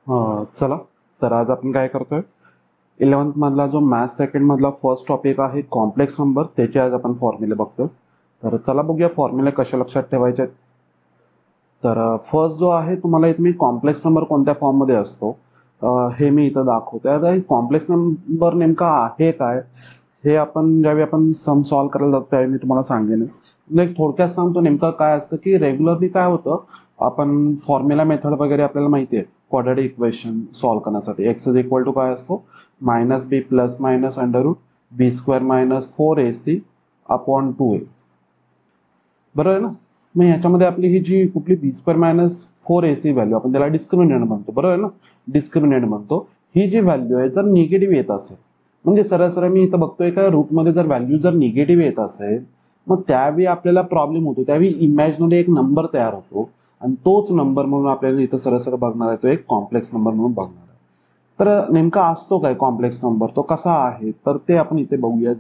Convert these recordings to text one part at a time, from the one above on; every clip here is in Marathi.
चला तर आज आपण काय करतोय 11th मधला जो मॅथ्स सेकंड मधला फर्स्ट टॉपिक आहे कॉम्प्लेक्स नंबर त्याचे आज आपण फॉर्म्युले बघतोय. तर चला बघूया फॉर्म्युले कशा लक्षात ठेवायचे आहेत. तर फर्स्ट जो आहे तुम्हाला इथे मी कॉम्प्लेक्स नंबर कोणत्या फॉर्ममध्ये असतो हे मी इथं दाखवतोय. आता कॉम्प्लेक्स नंबर नेमका आहे काय हे आपण ज्यावेळी आपण सम सॉल्व करायला जातो त्यावेळी मी तुम्हाला सांगेनच. म्हणजे थोडक्यात सांगतो नेमकं काय असतं की रेग्युलरली काय होतं आपण फॉर्म्युला मेथड वगैरे आपल्याला माहिती आहे क्वाड्रॅटिक इक्वेशन सॉल्व करण्यासाठी एक्स इज इक्वल टू काय असतो minus B plus minus under root B square minus 4ac upon 2a. बरोबर आहे ना. मग ह्याच्यामध्ये आपली ही जी कुठली बी स्क्वेअर मायनस 4ac व्हॅल्यू आपण त्याला डिस्क्रिमिनंट म्हणतो. बरोबर आहे ना. डिस्क्रिमिनंट म्हणतो. ही जी व्हॅल्यू आहे जर निगेटिव्ह येत असेल म्हणजे सरळ सरळ मी इथं बघतोय का रूटमध्ये जर व्हॅल्यू जर निगेटिव्ह येत असेल मग त्यावेळी आपल्याला प्रॉब्लेम होतो. त्यावेळी इमॅजिनरी एक नंबर तयार होतो आणि तोच नंबर म्हणून आपल्याला इथं सरळ सरळ बघणार आहे तो एक कॉम्प्लेक्स नंबर म्हणून बघणार आहे. तर नेमका असतो काय कॉम्प्लेक्स नंबर तो कसा आहे तर ते आपण इथे बघूया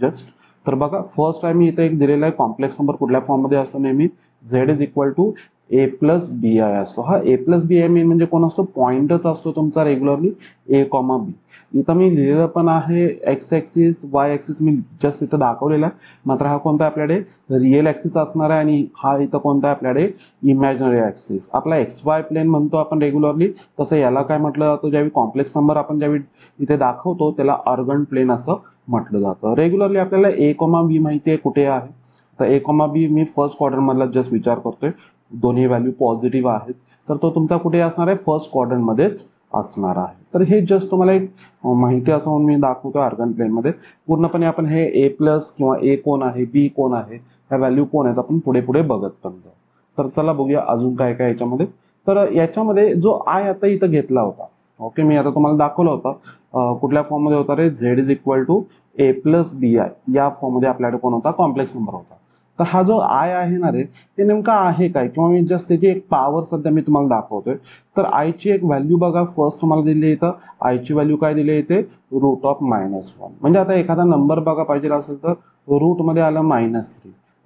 जस्ट. तर बघा फर्स्ट टाइम मी इथे एक दिलेला आहे कॉम्प्लेक्स नंबर कुठल्या फॉर्ममध्ये असतो नेहमी z is equal to A plus B i असतो. हा a plus B i main म्हणजे कोण असतो पॉइंटच असतो तुमचा रेग्युलरली ए कॉमा बी. इथं मी लिहिलेलं पण आहे एक्स ऍक्सिस वाय ऍक्सिस मी जस्ट इथं दाखवलेला आहे. मात्र हा कोणता आपल्याकडे रिअल ऍक्सिस असणार आहे आणि हा इथं कोणता आपल्याकडे इमॅजिनरी ऍक्सिस. आपला एक्स वाय प्लेन म्हणतो आपण रेग्युलरली तसं याला काय म्हटलं जातं ज्यावेळी कॉम्प्लेक्स नंबर आपण ज्यावेळी इथे दाखवतो त्याला अर्गन प्लेन असं म्हटलं जातं. रेग्युलरली आपल्याला ए कॉमा बी माहिती आहे कुठे आहे तर ए कॉमा बी मी फर्स्ट क्वाड्रंट मधला जस्ट विचार करतोय दोन्ही व्हॅल्यू पॉझिटिव्ह आहेत तर तो तुमचा कुठे असणार आहे फर्स्ट क्वाड्रंट मध्येच असणार आहे. तर हे जस्ट तुम्हाला एक माहिती असं म्हणून मी दाखवतो अर्गन प्लेन मध्ये. पूर्णपणे आपण हे ए प्लस किंवा ए कोण आहे बी कोण आहे ह्या व्हॅल्यू कोण आहेत आपण पुढे पुढे बघत पण जाऊ. तर चला बघूया अजून काय काय याच्यामध्ये. तर याच्यामध्ये जो आय आता इथं घेतला होता ओके मी आता तुम्हाला दाखवलं होतं कुठल्या फॉर्म मध्ये होता रे Z is equal to A plus B I या फॉर्म मध्ये आपल्याकडे कोण होता कॉम्प्लेक्स नंबर होता. तर हा जो आय आहे ना रे ते नेमका आहे काय किंवा मी जस्ट त्याची एक पॉवर सध्या मी तुम्हाला दाखवतोय. तर आयची एक व्हॅल्यू बघा फर्स्ट तुम्हाला दिली इथं आयची व्हॅल्यू काय दिली येते रूट ऑफ -1. म्हणजे आता एखादा नंबर बघा पाहिजे असेल तर रूट मध्ये आलं -3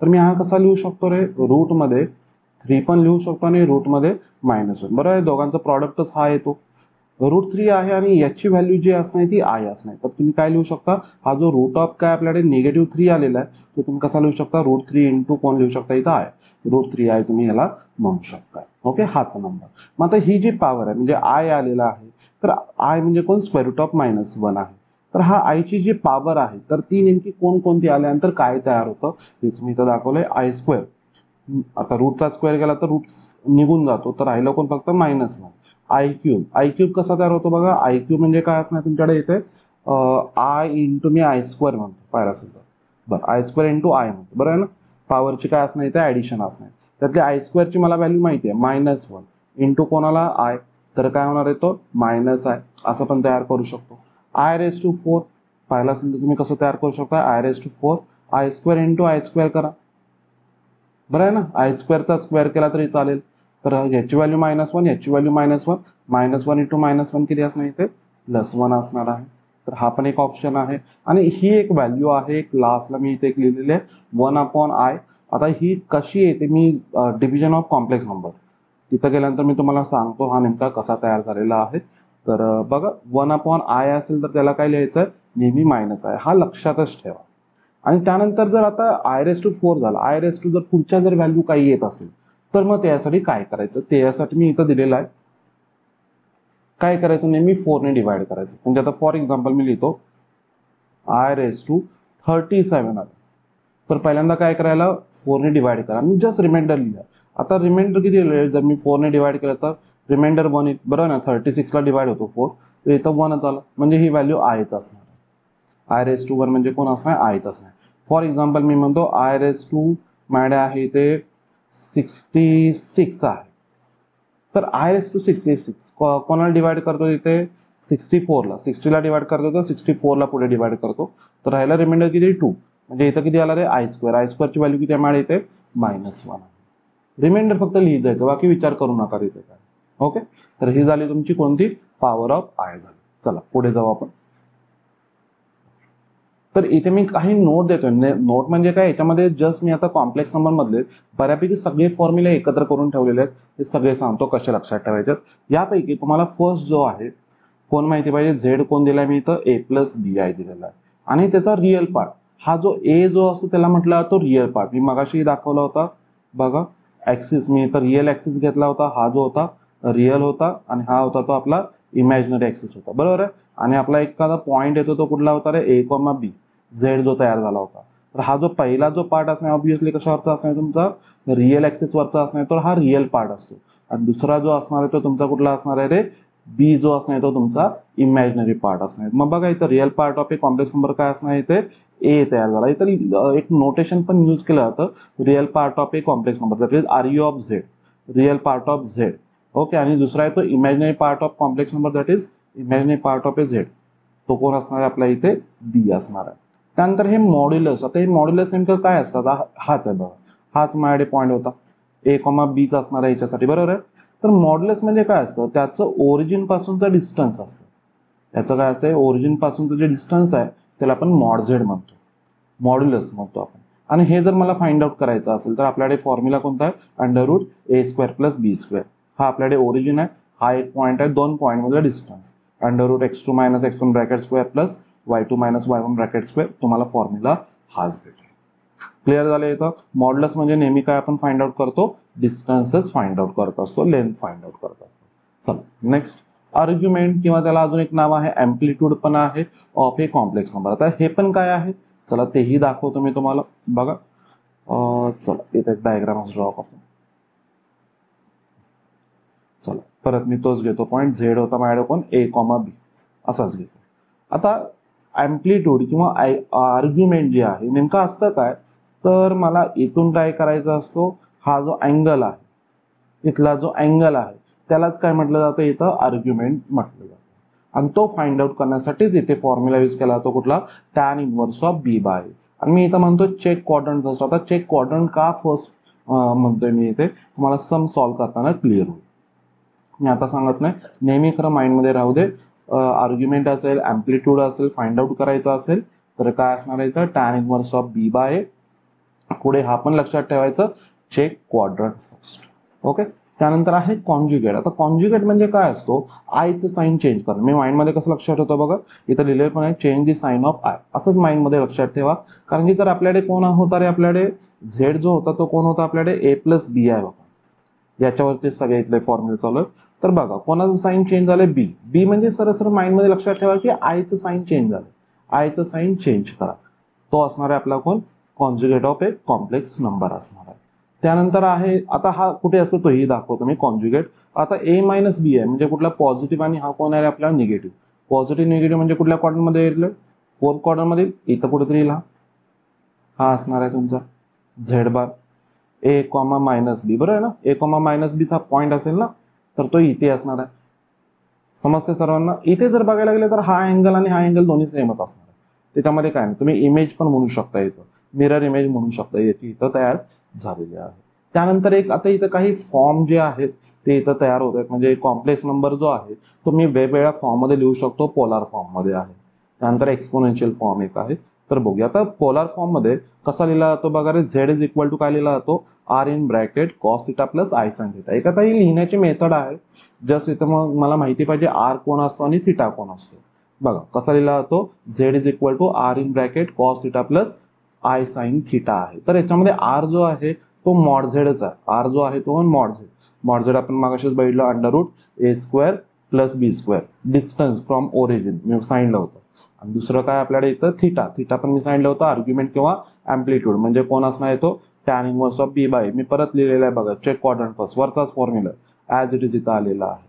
तर मी हा कसा लिहू शकतो रे रूट मध्ये 3 पण लिहू शकतो आणि रूट मध्ये -1. बरोबर आहे दोघांचा प्रॉडक्टच हा येतो. √3 आहे आणि याची व्हॅल्यू जी असणार ती आय असणार. तर तुम्ही काय लिहू शकता हा जो रूट ऑफ काय आपल्याकडे -3 आलेला आहे तो तुम्ही कसा लिहू शकता √3 इंटू कोण लिहू शकता इथं आय √3 आय तुम्ही याला म्हणू शकता. ओके हाच नंबर. मग आता ही जी पॉवर आहे म्हणजे आय आलेला आहे तर आय म्हणजे कोण √1 आहे. तर हा आयची जी पॉवर आहे तर ती नेमकी कोणकोणती आल्यानंतर काय तयार होतं हेच मी इथं दाखवलंय आय स्क्वेअर. आता रूटचा स्क्वेअर केला तर रूट निघून जातो तर राहिलं कोण फक्त -1. आय क्यूब कसा तयार होतो बघा आय क्यूब म्हणजे काय असणार तुमच्याकडे इथे I into me I square म्हणतो पाहिलं असेल तर बरं आय स्क्वेअर इंटू आय म्हणतो बरं आहे ना. पॉवरची काय असणार इथे ऍडिशन असणार त्यातली आय स्क्वेअरची मला व्हॅल्यू माहिती आहे -1 इंटू कोणाला आय तर काय होणार आहे तो -आय असं पण तयार करू शकतो. I⁴ पाहिलं असेल तर तुम्ही कसं तयार करू शकता I⁴ I square into I square करा बरं आहे ना. आय स्क्वेअरचा स्क्वेअर केला तरी चालेल. तर याची व्हॅल्यू -1 याची व्हॅल्यू -1 इंटू -1 किती असणार इथे +1 असणार आहे. तर हा पण एक ऑप्शन आहे आणि ही एक व्हॅल्यू आहे एक लास्टला मी इथे एक लिहिलेली आहे 1/i. आता ही कशी येते मी डिव्हिजन ऑफ कॉम्प्लेक्स नंबर तिथं गेल्यानंतर मी तुम्हाला सांगतो हा नेमका कसा तयार झालेला आहे. तर बघा 1/i असेल तर त्याला काय लिहायचं नेहमी -आहे हा लक्षातच ठेवा. आणि त्यानंतर जर आता I⁴ झाला जर पुढच्या जर व्हॅल्यू काही येत असतील तर मग त्यासाठी काय करायचं ते यासाठी मी इथं दिलेलं आहे. काय करायचं नेहमी 4 ने डिवाइड करायचं. म्हणजे आता फॉर एक्झाम्पल मी लिहितो I⁻37 आलं तर पहिल्यांदा काय करायला 4 ने डिवाइड करा मी जस्ट रिमाइंडर लिहिला. आता रिमाइंडर किती लिहिलं जर मी 4 ने डिवाइड केलं तर रिमाइंडर 1 येईल बरोबर ना 36 ला डिवाइड होतो 4 तर इथं 1च आलं म्हणजे ही व्हॅल्यू आयच असणार. I⁻1 म्हणजे कोण असणार आयच असणार. फॉर एक्झाम्पल मी म्हणतो I⁻, माझ्याकडे आहे ते 66 आहे. तर I⁻66 कोणाला डिवाइड करतो इथे 64 ला 60 ला डिवाइड करतो तर 64 ला पुढे डिवाइड करतो तर राहिला रिमाइंडर किती 2 म्हणजे इथं किती आला रे आय स्क्वेअर ची व्हॅल्यू किती आहे इथे -1. रिमाइंडर फक्त लिहित जायचं बाकी विचार करू नका तिथे काय. ओके तर ही झाली तुमची कोणती पॉवर ऑफ आय झाली. चला पुढे जाऊ आपण. तर इथे मी काही नोट देतोय, नोट म्हणजे काय, याच्यामध्ये जस्ट मी आता कॉम्प्लेक्स नंबर मधले बऱ्यापैकी सगळे फॉर्म्युले एकत्र करून ठेवलेले आहेत, हे सगळे सांगतो कसे लक्षात ठेवायचे. यापैकी तुम्हाला फर्स्ट जो आहे कोण माहिती पाहिजे, झेड कोण दिलाय मी इथं ए प्लस बी आय दिलेला आहे आणि त्याचा रिअल पार्ट हा जो ए जो असतो त्याला म्हटलं तो रिअल पार्ट. मी मगाशी दाखवला होता बघा, ऍक्सिस मी इथं रिअल ऍक्सिस घेतला होता, हा जो होता रिअल होता आणि हा होता तो आपला इमॅजिनरी ऍक्सिस होता, बरोबर आहे. आणि आपला एखादा पॉइंट येतो तो कुठला होता रे, ए कॉमा बी, झेड जो तयार झाला होता. तर हा जो पहिला जो पार्ट असणार ऑब्व्हियसली कशावरचा असणार तुमचा, रिअल ऍक्सिस वरचा असणार, तर हा रिअल पार्ट असतो. आणि दुसरा जो असणार आहे तो तुमचा कुठला असणार आहे रे, बी जो असणार तो तुमचा इमॅजिनरी पार्ट असणार. मग बघा इथं real part of a complex number काय असणार, इथे ए तयार झाला. इथं एक नोटेशन पण यूज केलं जातं, real part of a complex number that is r u of z, real part of z. Okay, आणि दुसरा आहे तो imaginary part of complex number that is imaginary part of a z, तो कोण असणार आहे आपल्या इथे बी असणार आहे. त्यानंतर हे मॉड्युलस, आता हे मॉड्युलस नेमकं काय असतात, हाच आहे बघा, हाच माझ्याकडे पॉईंट होता, ए कॉमा बीच असणार आहे याच्यासाठी, बरोबर आहे. तर मॉड्युलस म्हणजे काय असतं, त्याचं ओरिजिन पासूनचं डिस्टन्स असतं. त्याचं काय असतं, ओरिजिन पासूनचं जे डिस्टन्स आहे त्याला आपण मॉड झेड म्हणतो, मॉड्युलस म्हणतो आपण. आणि हे जर मला फाइंड आउट करायचं असेल तर आपल्याकडे फॉर्म्युला कोणता आहे, under root A square plus B square. हा आपल्याकडे ओरिजिन आहे, हा एक पॉईंट आहे, दोन पॉईंट मधला distance, under root x2 minus x1 bracket square plus y2 minus y1 bracket square. तुम्हाला फॉर्म्युला हाच भेटेल. क्लिअर झालं. येतं मॉड्युलस म्हणजे नेहमी काय आपण फाइंड आउट करतो, डिस्टन्सेस फाइंड आउट करत असतो, लेंथ फाइंड आउट करत असतो. चला नेक्स्ट, आर्ग्युमेंट किंवा त्याला अजून एक नाव आहे एम्प्लिट्यूड पण आहे ऑफ ए कॉम्प्लेक्स नंबर. आता हे पण काय आहे, चला तेही दाखवतो मी तुम्हाला. बघा चला इथे एक डायग्राम ड्रॉ करतो. चला परत मी तोच घेतो पॉईंट, झेड होता माझ्याकडे कोण, ए कॉमा बी असाच घेतो. आता एम्प्लिट्यूड किंवा आर्ग्युमेंट जे आहे नेमकं असतं काय, तर मला इथून काय करायचा असतो, हा जो अँगल आहे, इथला जो अँगल आहे त्यालाच काय म्हटलं जातं, इथं आर्ग्युमेंट म्हटलं जातं. आणि तो फाइंड आउट करण्यासाठीच इथे फॉर्म्युला यूज केला जातो कुठला, tan inverse of B by. आणि मी इथं म्हणतो चेक क्वाड्रंट फर्स्ट. आता चेक क्वाड्रंट का फर्स्ट म्हणतोय मी इथे, तुम्हाला सम सॉल्व्ह करताना क्लिअर होईल. मी आता सांगत नाही, नेहमी खरं माइंडमध्ये राहू दे. आर्ग्युमेंट असेल, एम्प्लिट्यूड असेल, फाइंड आउट करायचं असेल तर काय असणार आहे इथं, tan inverse of B by. पुढे हा पण लक्षात ठेवायचं, चेक क्वाड्रंट फर्स्ट. ओके, त्यानंतर आहे कॉन्ज्युगेट. आता कॉन्ज्युगेट म्हणजे काय असतो, आयचं साईन चेंज करणं. मी माइंडमध्ये कसं लक्षात ठेवतो बघा, इथं लिहिलेलं पण आहे change the sign of I, असंच माइंडमध्ये लक्षात ठेवा. कारण की जर आपल्याकडे कोण होता रे, आपल्याकडे झेड जो होता तो कोण होता, आपल्याकडे ए प्लस बी आय होता, याच्यावरती सगळे इथले फॉर्म्युले चालू आहेत. तर बघा कोणाचं साईन चेंज झालं, बी. बी म्हणजे सरसर माइंडमध्ये लक्षात ठेवा की आयचं साईन चेंज झालं, आयचं साईन चेंज करा. तो असणार आहे आपला कोण, conjugate of a complex number असणार आहे. त्यानंतर आहे, आता हा कुठे असतो तोही दाखवतो मी कॉन्ज्युगेट. आता ए मायनस बी आहे म्हणजे कुठला पॉझिटिव्ह, आणि हा कोण आहे आपला निगेटिव्ह. पॉझिटिव्ह निगेटिव्ह म्हणजे कुठल्या क्वाड्रंट मध्ये येईल, फोर्थ क्वाड्रंट मध्ये. इथं कुठेतरी येईल, हा असणार आहे तुमचा झेड बार, ए कॉमा मायनस बी, बरोबर आहे ना. ए कॉमा मायनस बीचा पॉईंट असेल ना, तर तो इथे असणार आहे. समजते सर्वांना. इथे जर बघायला गेले तर हा अँगल आणि हा अँगल दोन्ही सेमच असणार आहे, त्याच्यामध्ये काय नाही. तुम्ही इमेज पण म्हणू शकता, इथं मिरर इमेज म्हणू शकता, याची इथं तयार झालेली आहे. त्यानंतर एक आता इथं काही फॉर्म जे आहेत ते इथं तयार होत आहेत. म्हणजे कॉम्प्लेक्स नंबर जो आहे तो मी वेगवेगळ्या फॉर्म मध्ये लिहू शकतो, पोलार फॉर्म मध्ये आहे. त्यानंतर एक्सपोनेन्शियल फॉर्म एक आहे. तर बघूया आता पोलार फॉर्म मध्ये कसा लिहिला जातो बघा रे, झेड इज इक्वल टू काय लिहिला जातो, R in bracket cos theta plus I sine theta. एक आता ही लिहिण्याची मेथड आहे, जस्ट इथं मग मला माहिती पाहिजे आर कोण असतो आणि थिटा कोण असतो. बघा कसा लिहिला जातो, Z is equal to R in bracket cos theta plus I sine theta आहे. तर याच्यामध्ये आर जो आहे तो मॉड झेडच आहे, आर जो आहे तो मॉड झेड. मॉड झेड आपण मागाशीच बघितलं, under root A square plus B square, distance from origin मी सांगितलं होतं. आणि दुसरं काय आपल्याकडे इथं थिटा, थिटा पण मी सांगितलं होतं, आर्ग्युमेंट किंवा एम्प्लिट्यूड म्हणजे कोण असणार आहे तो, tan inverse of B by. मी परत लिहिलेला आहे बघा, चेक क्वाड्रंट फर्स्ट, वरचाच फॉर्म्युला ऍज इट इज इथं आलेला आहे.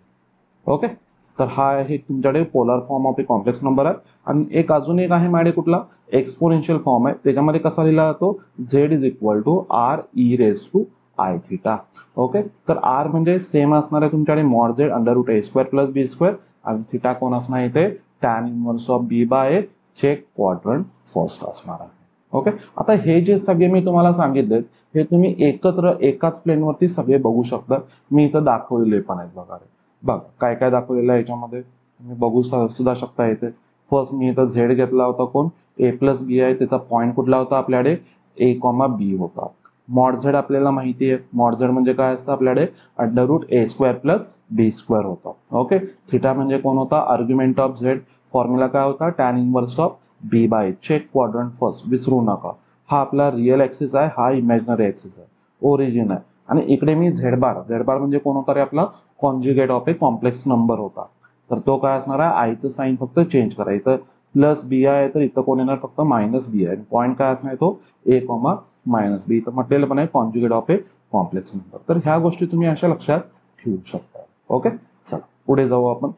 ओके, तर हा आहे तुमच्याकडे polar form of a complex number आहे. आणि एक अजून एक आहे माझ्याकडे कुठला, एक्सपोनेन्शियल फॉर्म आहे. त्याच्यामध्ये कसा लिहिला जातो, Z is equal to R E raise to I theta. Okay, तर आर म्हणजे सेम असणार आहे तुमच्याकडे mod Z under root A square plus B square, आणि थिटा कोण असणार आहे इथे, tan inverse of B by check quadrant first असणार आहे. ओके, आता हे जे सगळे मी तुम्हाला सांगितले हे तुम्ही एकत्र एकाच प्लेनवरती सगळे बघू शकता. मी इथं दाखवलेले पण आहेत बघा, बघा काय दाखवलेलं आहे याच्यामध्ये तुम्ही बघू सुद्धा शकता. इथे फर्स्ट मी इथं झेड घेतला होता कोण, ए प्लस बी आहे त्याचा पॉईंट कुठला होता आपल्याकडे ए कॉमा बी होता. मॉड झेड आपल्याला माहिती आहे, मॉड झेड म्हणजे काय असतं आपल्याकडे under root A square plus B square होता. ओके, थिटा म्हणजे कोण होता आर्ग्युमेंट ऑफ झेड, फॉर्म्युला काय होता tan inverse of B by check quadrant first, विसरू नका. हा आपला रिअल ऍक्सिस आहे, हा इमॅजिनरी ऍक्सिस आहे, ओरिजिन आहे. आणि इकडे मी झेड बार म्हणजे कोण होता रे आपला conjugate of a complex number होता. तर तो काय असणार आहे आयचं साईन फक्त चेंज करा, इथं प्लस बी आहे तर इथं कोण येणार फक्त मायनस बी आहे. पॉईंट काय असणार तो ए कॉमा मायनस बी, इथं म्हटलेलं पण आहे conjugate of a complex number. तर ह्या गोष्टी तुम्ही अशा लक्षात ठेवू शकता. ओके, चला पुढे जाऊ आपण.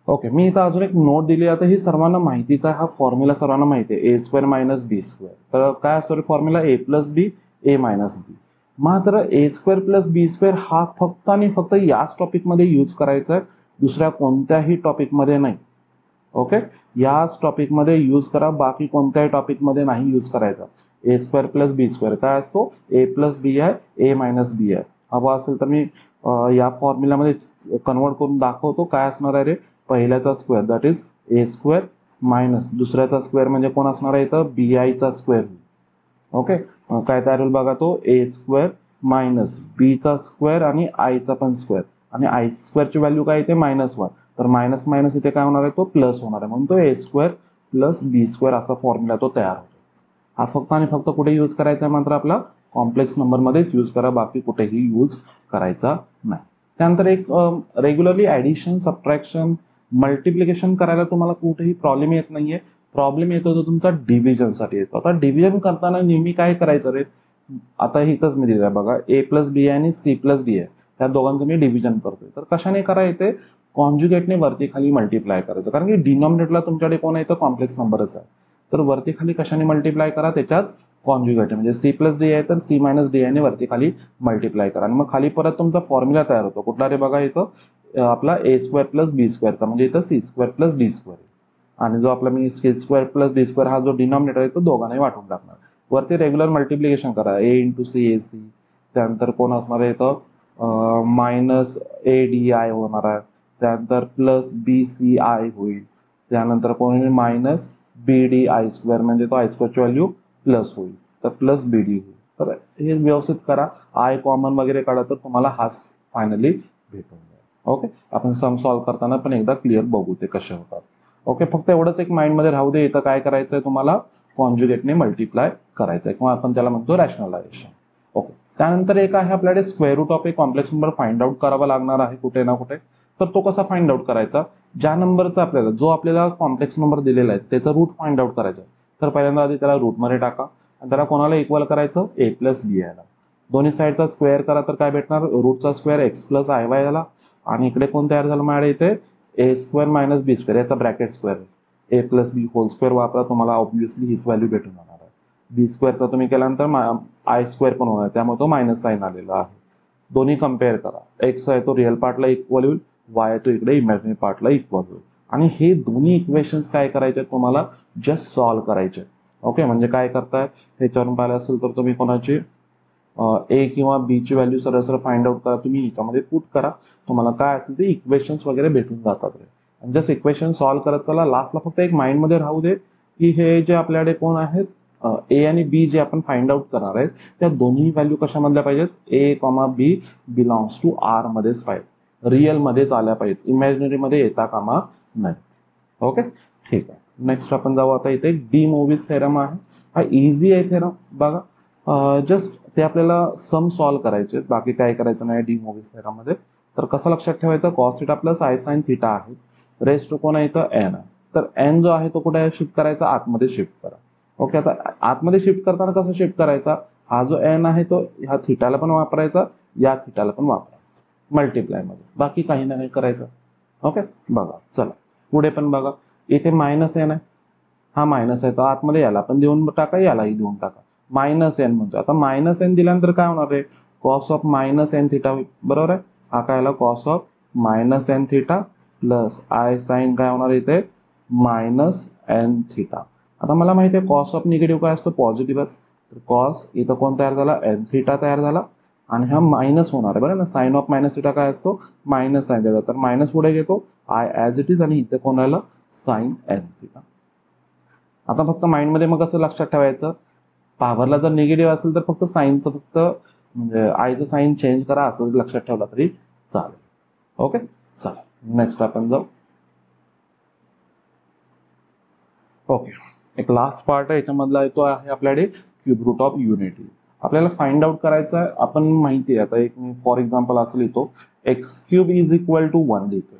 ओके, मी इथं अजून एक नोट दिली. आता ही सर्वांना माहितीचा आहे, हा फॉर्म्युला सर्वांना माहिती आहे ए स्क्वेअर मायनस बी स्क्वेअर. तर काय असतो फॉर्म्युला ए प्लस बी ए मायनस बी. मात्र ए स्क्वेअर प्लस बी स्क्वेअर हा फक्त आणि फक्त याच टॉपिकमध्ये यूज करायचा आहे, दुसऱ्या कोणत्याही टॉपिकमध्ये नाही. ओके, याच टॉपिकमध्ये यूज करा, बाकी कोणत्याही टॉपिकमध्ये नाही यूज करायचा. ए स्क्वेअर प्लस बी स्क्वेअर काय असतो ए प्लस बी आहे ए मायनस बी आहे. हवा असेल तर मी या फॉर्म्युलामध्ये कन्वर्ट करून दाखवतो. काय असणार आहे रे, पहिल्याचा square that is A square minus दुसऱ्याचा स्क्वेअर म्हणजे कोण असणार आहे इथं बी आयचा स्क्वेअर. ओके, काय तयार होईल बघा तो ए स्क्वेअर मायनस बीचा स्क्वेअर आणि आयचा पण स्क्वेअर, आणि आय स्क्वेअरची व्हॅल्यू काय येते -1. तर मायनस मायनस इथे काय होणार आहे तो प्लस होणार आहे, म्हणून तो ए स्क्वेअर प्लस बी स्क्वेअर असा फॉर्म्युला तो तयार होतो. हा फक्त आणि फक्त कुठे यूज करायचा आहे मात्र आपला कॉम्प्लेक्स नंबरमध्येच यूज करा, बाकी कुठेही यूज करायचा नाही. त्यानंतर एक रेग्युलरली ॲडिशन सबट्रॅक्शन मल्टिप्लिकेशन करायला तुम्हाला कुठेही प्रॉब्लेम येत नाहीये. प्रॉब्लेम येतो तो तुमचा डिव्हिजनसाठी येतो. आता डिव्हिजन करताना नेहमी काय करायचं रे, आता इथंच मी दिलं बघा ए प्लस बी आणि सी प्लस डी आहे, त्या दोघांचं मी डिव्हिजन करतोय. तर कशाने करायचे कॉन्ज्युगेटने वरती खाली मल्टिप्लाय करायचं, कारण की डिनॉमिनेटरला तुमच्याकडे कोण आहे तर कॉम्प्लेक्स नंबरच आहे. तर वरती खाली कशाने मल्टिप्लाय करा त्याच्याच कॉन्ज्युगेट, म्हणजे सी प्लस डी आहे तर सी मायनस डी ने वरती खाली मल्टिप्लाय करा, आणि मग खाली परत तुमचा फॉर्म्युला तयार होतो. कुठला रे बघा इथं आपला ए स्क्वेअर प्लस बी स्क्वेअरचा, म्हणजे इथं C square plus D square, आणि जो आपला मी C square plus D square हा जो डिनॉमिनेटर आहे तो दोघांनाही वाटून टाकणार. वरती रेग्युलर मल्टिप्लिकेशन करा ए इंटू सी ए सी, त्यानंतर कोण असणार आहे इथं मायनस ए डी आय होणार आहे, त्यानंतर प्लस बी सी आय होईल, त्यानंतर कोण होईल minus B D I square, म्हणजे तो आय स्क्वेअरची व्हॅल्यू प्लस होईल तर प्लस बी डी होईल. तर हे व्यवस्थित करा, आय कॉमन वगैरे काढा तर तुम्हाला हाच फायनली भेटून जाईल. ओके, आपण सम सॉल्व्ह करताना पण एकदा क्लिअर बघू ते कसे होतात. ओके, फक्त एवढंच एक माइंडमध्ये राहू दे, इथं काय करायचं आहे तुम्हाला कॉन्ज्युगेटने मल्टिप्लाय करायचं आहे, किंवा आपण त्याला म्हणतो रॅशनलायझेशन. ओके, त्यानंतर एक आहे आपल्याकडे square root of a complex number find out करावा लागणार आहे कुठे ना कुठे. तर तो कसा फाइंड आउट करायचा, ज्या नंबरचा आपल्याला जो आपल्याला कॉम्प्लेक्स नंबर दिलेला आहे त्याचा रूट फाइंड आउट करायचा. तर पहिल्यांदा आधी त्याला रूटमध्ये टाका, आणि त्याला कोणाला इक्वल करायचं ए प्लस बी आयला. दोन्ही साईडचा स्क्वेअर करा तर काय भेटणार रूटचा square X plus I Y आला, आणि इकडे कोण तयार झालं माझ्या इथे A square minus B square, याचा bracket square A plus B whole square वापरा, तुम्हाला ऑब्व्हियसली हीच व्हॅल्यू भेटून जाणार आहे. बी स्क्वेअरचा तुम्ही केल्यानंतर आय स्क्वेअर पण होणार, त्यामुळे तो मायनस साईन आलेला आहे. दोन्ही कम्पेअर करा, एक्स आहे तो रिअल पार्टला इक्वल होईल, वाय आहे तो इकडे इमॅजिनरी पार्टला इक्वल होईल, आणि हे दोन्ही इक्वेशन्स काय करायचे तुम्हाला जस्ट सॉल्व्ह करायचे. ओके, म्हणजे काय करताय ह्याच्यावरून पाहिलं असेल तर तुम्ही कोणाची ए किंवा बी ची व्हॅल्यू सरळ सरळ फाइंड आउट करा, तुम्ही ह्याच्यामध्ये पुट करा, तुम्हाला काय असेल ते इक्वेशन्स वगैरे भेटून जातात. आणि जस्ट इक्वेशन सॉल्व्ह करत चला. लास्टला फक्त एक माइंडमध्ये राहू दे की हे जे आपल्याकडे कोण आहेत ए आणि बी जे आपण फाइंड आउट करणार आहेत त्या दोन्ही व्हॅल्यू कशामधल्या पाहिजेत, A comma B belongs to R मध्येच पाहिजे, रिअल मध्येच आल्या पाहिजेत, इमॅजिनरी मध्ये येता कामा नाही. ओके, ठीक आहे. नेक्स्ट आपण जाऊ आता इथे डी मोव्हिस थेरम आहे. हा इझी आहे थेरम बघा, जस्ट ते आपल्याला सम सॉल्व्ह करायचे, बाकी काय करायचं नाही डी मोव्हिस थेरम मध्ये. तर कसं लक्षात ठेवायचं, cos theta plus I sine theta आहे, रेस्ट कोण आहे इथं एन आहे. तर एन जो आहे तो कुठे आहे शिफ्ट करायचा, आतमध्ये शिफ्ट करा. ओके, आता आतमध्ये शिफ्ट करताना कसं शिफ्ट करायचा, हा जो एन आहे तो ह्या थिटाला पण वापरायचा, या थिटाला पण वापरा मल्टिप्लाय मध्ये, बाकी काही नाही करायचं. ओके, बघा चला पुढे पण बघा, इथे मायनस एन आहे, हा मायनस आहे तर आतमध्ये याला पण देऊन टाका, यालाही देऊन टाका, मायनस एन म्हणतो. आता मायनस एन दिल्यानंतर काय होणार आहे, cos of minus N theta होईल, बरोबर आहे. हा काय आला cos of minus N theta plus I sine काय होणार इथे मायनस एन थिटा. आता मला माहिती आहे कॉस ऑफ निगेटिव्ह काय असतो, पॉझिटिव्हच. तर कॉस इथं कोण तयार झाला, एन थिटा तयार झाला, आणि हा मायनस होणार आहे बरं ना, साइन ऑफ मायनस थिटा काय असतो मायनस साइन थिटा. तर मायनस पुढे घेतो आय ॲज इट इज, आणि इथे कोण आलं साइन एन थिटा. आता फक्त माइंडमध्ये मग कसं लक्षात ठेवायचं, पॉवरला जर निगेटिव्ह असेल तर फक्त साईनचं फक्त म्हणजे आयचं साईन चेंज करा असं लक्षात ठेवला तरी चालेल. ओके, चला नेक्स्ट आपण जाऊ. ओके, एक लास्ट पार्ट आहे याच्यामधला येतो आहे आपल्याकडे क्यूब रूट ऑफ युनिटी. आपल्याला फाइंड आउट करायचं आहे. आपण माहिती आहे आता एक मी फॉर एक्झाम्पल असं लिहितो, X cube is equal to 1 लिहितो.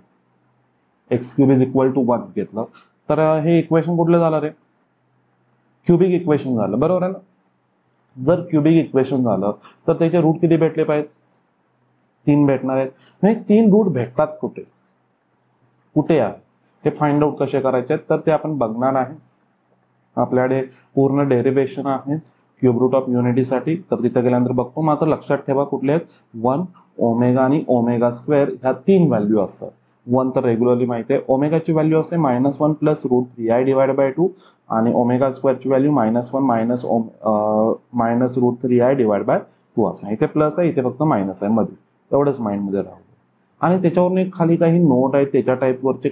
X cube is equal to 1 घेतलं तर हे इक्वेशन कुठलं झालं रे, क्युबिक इक्वेशन झालं, बरोबर आहे ना. जर क्युबिक इक्वेशन झालं तर त्याचे रूट किती भेटले पाहिजेत, 3 भेटणार आहेत. नाही 3 रूट भेटतात कुठे कुठे आहे हे फाइंड आउट कसे करायचे तर ते आपण बघणार आहे. आपल्याकडे पूर्ण डेरिव्हेशन आहे क्यूब रूट ऑफ युनिटीसाठी, तर तिथे गेल्यानंतर बघतो. मात्र लक्षात ठेवा कुठले आहेत, 1 ओमेगा आणि ओमेगा स्क्वेअर ह्या 3 व्हॅल्यू असतात. 1 तर रेग्युलरली माहिती आहे, ओमेगाची व्हॅल्यू असते -1 प्लस √3i डिवाइड बाय 2 आणि ओमेगा स्क्वेअरची value -1 minus √3i divide by 2 असणार. इथे प्लस आहे, इथे फक्त मायनस आहे मध्ये, एवढंच माइंडमध्ये राहू. आणि त्याच्यावरून एक खाली काही नोट आहेत, त्याच्या टाईपवरचे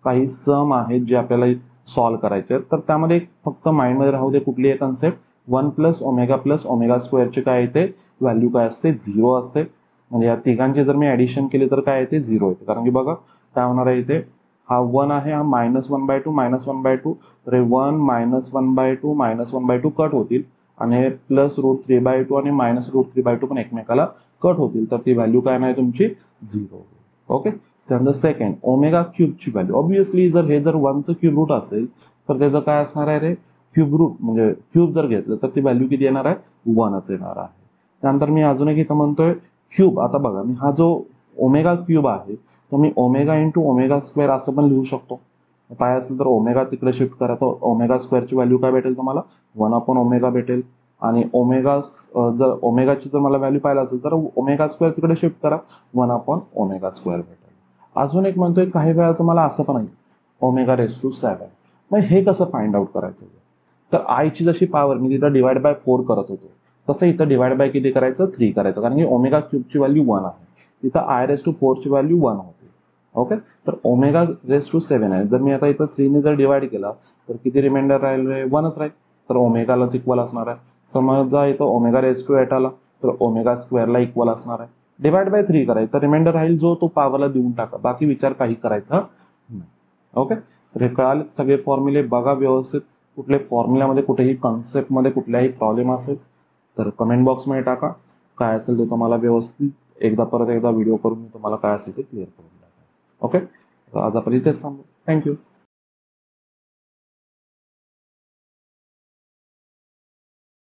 काही सम आहेत जे आपल्याला सॉल्व्ह करायचे आहेत. तर त्यामध्ये फक्त माइंडमध्ये राहू दे कुठली आहे कन्सेप्ट, 1 प्लस ओमेगा स्क्वेअरचे काय येते व्हॅल्यू काय असते, 0 असते. म्हणजे या तिघांची जर मी ऍडिशन केली तर काय येते, 0 येते. कारण की बघा काय होणार आहे, इथे हा 1 आहे, हा -1/2 तर हे 1 -1/2 कट होतील आणि प्लस √3/2 आणि -√3/2 पण एकमेकाला कट होतील. तर ती व्हॅल्यू काय नाही तुमची 0. ओके, त्यानंतर सेकंड ओमेगा क्यूबची व्हॅल्यू, ऑब्विसली जर 1चं क्यूब रूट असेल तर त्याचं काय असणार आहे रे, क्यूब रूट म्हणजे क्यूब जर घेतलं तर ती व्हॅल्यू किती येणार आहे, 1च येणार आहे. त्यानंतर मी अजून एक इथं म्हणतोय क्यूब. आता बघा मी हा जो ओमेगा क्यूब आहे तो मी ओमेगा इंटू ओमेगा स्क्वेअर असं पण लिहू शकतो. काय असेल तर ओमेगा तिकडे शिफ्ट करा, तर ओमेगा स्क्वेअरची व्हॅल्यू काय भेटेल तुम्हाला, 1/ओमेगा भेटेल. आणि ओमेगा जर ओमेगाची जर मला व्हॅल्यू पाहिजे असेल तर ओमेगा स्क्वेअर तिकडे शिफ्ट करा, 1/ओमेगा स्क्वेअर भेटेल. अजून एक म्हणतोय काही वेळा तुम्हाला असं पण आहे ओमेगा⁻⁷. मग हे कसं फाइंड आउट करायचं, तर आयची जशी पॉवर मी तिथं डिवाइड बाय 4 करत होतो तसं इथं डिवाइड बाय किती करायचं, 3 करायचं. कारण की ओमेगा क्यूबची व्हॅल्यू 1 आहे, तिथं I⁴ ची व्हॅल्यू 1 होती. ओके, तर ओमेगा⁷ आहे. जर मी आता इथं 3 ने जर डिवाइड केला तर किती रिमाइंडर राहील, 1च राहील. तर ओमेगालाच इक्वल असणार आहे. समजा इथं ओमेगा⁻8 आला तर ओमेगा स्क्वेअरला इक्वल असणार आहे. डिवाइड बाय 3 करायचं, तर रिमाइंडर राहील जो तो पॉवरला देऊन टाका, बाकी विचार काही करायचा नाही. ओके, तर हे कळाले सगळे फॉर्म्युले, बघा व्यवस्थित. कुठले फॉर्म्युल्यामध्ये कुठेही कन्सेप्टमध्ये कुठल्याही प्रॉब्लेम असेल तर कमेंट बॉक्समध्ये टाका. काय असेल ते तुम्हाला व्यवस्थित परत एकदा व्हिडिओ करून मी तुम्हाला काय असेल ते क्लिअर करून टाका. ओके, तर आज आपण इथेच थांबू. थँक्यू.